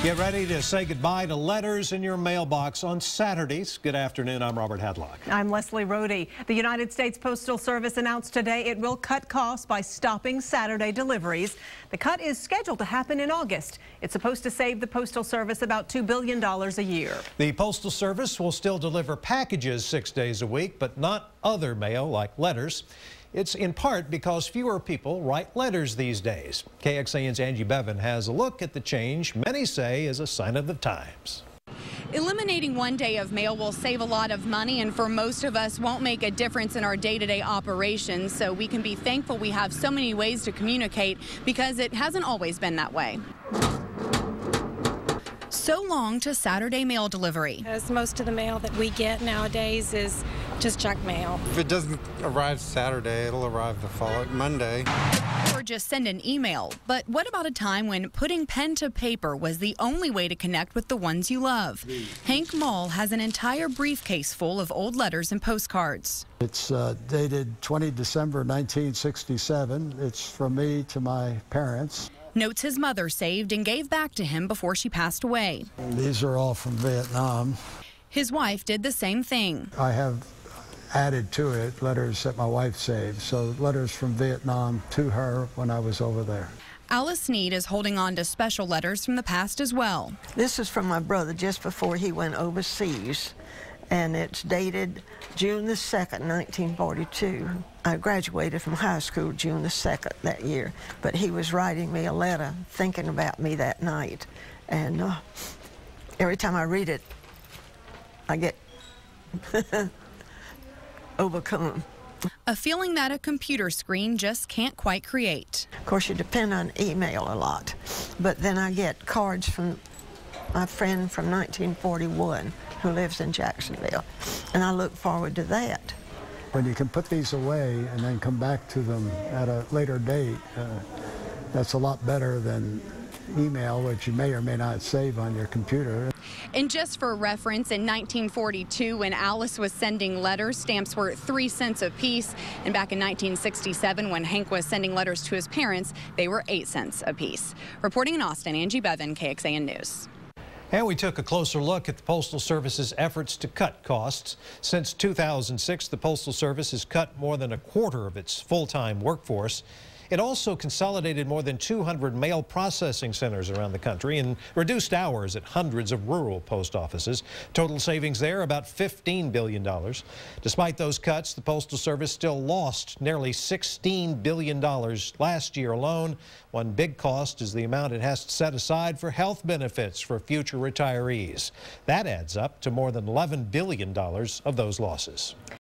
Get ready to say goodbye to letters in your mailbox on Saturdays. Good afternoon. I'm Robert Hadlock. I'm Leslie Rohde. The United States Postal Service announced today it will cut costs by stopping Saturday deliveries. The cut is scheduled to happen in August. It's supposed to save the Postal Service about $2 billion a year. The Postal Service will still deliver packages 6 days a week, but not other mail like letters. It's in part because fewer people write letters these days. KXAN's Angie Bevan has a look at the change many say is a sign of the times. Eliminating one day of mail will save a lot of money, and for most of us won't make a difference in our day-to-day operations, so we can be thankful we have so many ways to communicate because it hasn't always been that way. So long to Saturday mail delivery. As most of the mail that we get nowadays is just junk mail. If it doesn't arrive Saturday, it'll arrive the following Monday. Or just send an email. But what about a time when putting pen to paper was the only way to connect with the ones you love? Hank Mall has an entire briefcase full of old letters and postcards. It's dated 20 December 1967. It's from me to my parents. Notes his mother saved and gave back to him before she passed away. These are all from Vietnam. His wife did the same thing. I have added to it letters that my wife saved, so letters from Vietnam to her when I was over there. Alice Sneed is holding on to special letters from the past as well. This is from my brother just before he went overseas, and it's dated June the 2nd, 1942. I graduated from high school June the 2nd that year, but he was writing me a letter thinking about me that night, and every time I read it, I get overcome. A feeling that a computer screen just can't quite create. Of course, you depend on email a lot, but then I get cards from my friend from 1941 who lives in Jacksonville, and I look forward to that. When you can put these away and then come back to them at a later date, that's a lot better than email, which you may or may not save on your computer. And just for reference, in 1942, when Alice was sending letters, stamps were 3 cents a piece. And back in 1967, when Hank was sending letters to his parents, they were 8 cents a piece. Reporting in Austin, Angie Bevan, KXAN News. And we took a closer look at the Postal Service's efforts to cut costs. Since 2006, the Postal Service has cut more than a quarter of its full-time workforce. It also consolidated more than 200 mail processing centers around the country and reduced hours at hundreds of rural post offices. Total savings there about $15 billion. Despite those cuts, the Postal Service still lost nearly $16 billion last year alone. One big cost is the amount it has to set aside for health benefits for future retirees. That adds up to more than $11 billion of those losses.